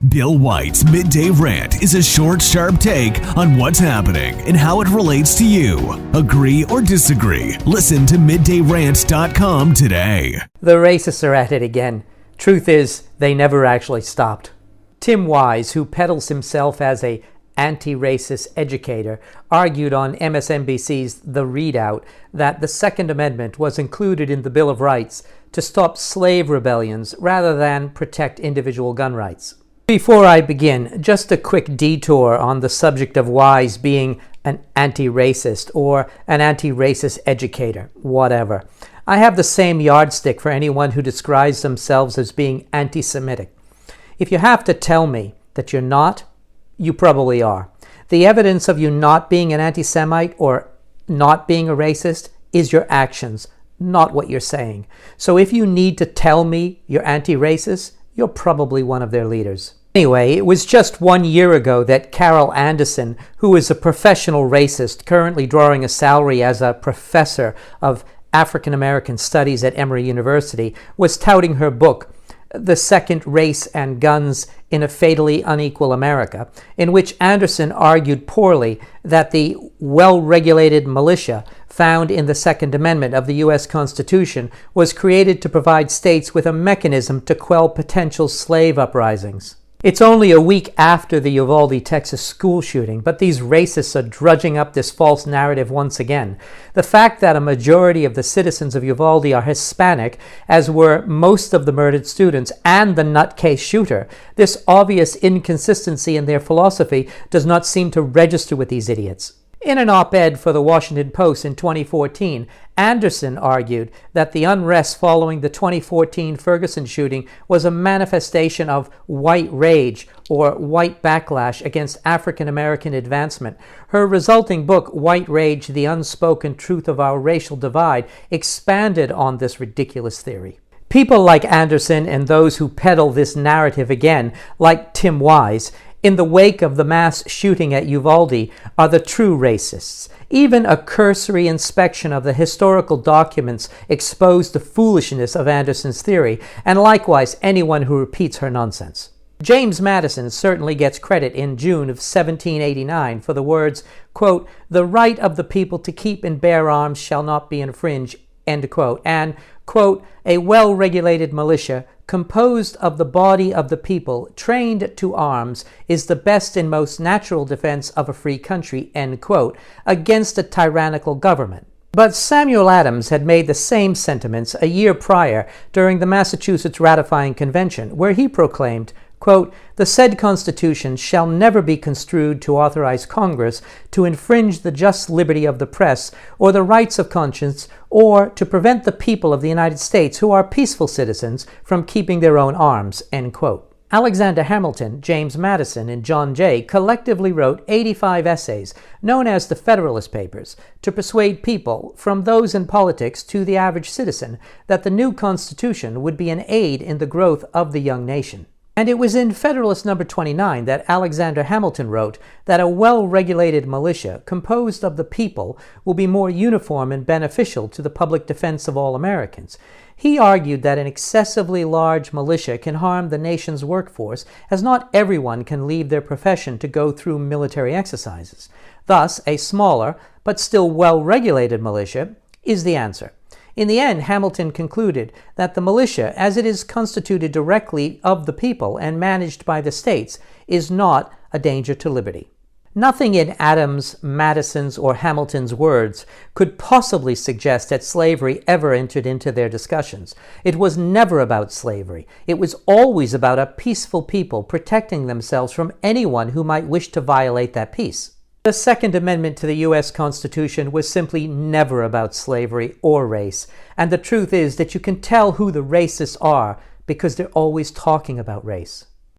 Bill White's Midday Rant is a short, sharp take on what's happening and how it relates to you. Agree or disagree? Listen to middayrant.com today. The racists are at it again. Truth is, they never actually stopped. Tim Wise, who peddles himself as a anti-racist educator, argued on MSNBC's The ReidOut that the Second Amendment was included in the Bill of Rights to stop slave rebellions rather than protect individual gun rights. Before I begin, just a quick detour on the subject of Wise being an anti-racist or an anti-racist educator, whatever. I have the same yardstick for anyone who describes themselves as being anti-Semitic. If you have to tell me that you're not, you probably are. The evidence of you not being an anti-Semite or not being a racist is your actions, not what you're saying. So if you need to tell me you're anti-racist, you're probably one of their leaders. Anyway, it was just 1 year ago that Carol Anderson, who is a professional racist currently drawing a salary as a professor of African American Studies at Emory University, was touting her book, The Second Race and Guns in a Fatally Unequal America, in which Anderson argued poorly that the well-regulated militia found in the Second Amendment of the U.S. Constitution was created to provide states with a mechanism to quell potential slave uprisings. It's only a week after the Uvalde, Texas school shooting, but these racists are drudging up this false narrative once again. The fact that a majority of the citizens of Uvalde are Hispanic, as were most of the murdered students and the nutcase shooter, this obvious inconsistency in their philosophy does not seem to register with these idiots. In an op-ed for the Washington Post in 2014, Anderson argued that the unrest following the 2014 Ferguson shooting was a manifestation of white rage or white backlash against African American advancement. Her resulting book, White Rage: The Unspoken Truth of Our Racial Divide, expanded on this ridiculous theory. People like Anderson and those who peddle this narrative again, like Tim Wise, in the wake of the mass shooting at Uvalde, are the true racists. Even a cursory inspection of the historical documents exposed the foolishness of Anderson's theory, and likewise anyone who repeats her nonsense. James Madison certainly gets credit in June of 1789 for the words, quote, "The right of the people to keep and bear arms shall not be infringed," end quote, and, quote, "A well-regulated militia composed of the body of the people, trained to arms, is the best and most natural defense of a free country," end quote, against a tyrannical government. But Samuel Adams had made the same sentiments a year prior during the Massachusetts Ratifying Convention, where he proclaimed, quote, "The said Constitution shall never be construed to authorize Congress to infringe the just liberty of the press or the rights of conscience, or to prevent the people of the United States, who are peaceful citizens, from keeping their own arms," end quote. Alexander Hamilton, James Madison, and John Jay collectively wrote 85 essays, known as the Federalist Papers, to persuade people, from those in politics to the average citizen, that the new Constitution would be an aid in the growth of the young nation. And it was in Federalist number 29 that Alexander Hamilton wrote that a well-regulated militia composed of the people will be more uniform and beneficial to the public defense of all Americans. He argued that an excessively large militia can harm the nation's workforce, as not everyone can leave their profession to go through military exercises. Thus, a smaller, but still well-regulated militia is the answer. In the end, Hamilton concluded that the militia, as it is constituted directly of the people and managed by the states, is not a danger to liberty. Nothing in Adams, Madison's, or Hamilton's words could possibly suggest that slavery ever entered into their discussions. It was never about slavery. It was always about a peaceful people protecting themselves from anyone who might wish to violate that peace. The Second Amendment to the U.S. Constitution was simply never about slavery or race, and the truth is that you can tell who the racists are because they're always talking about race.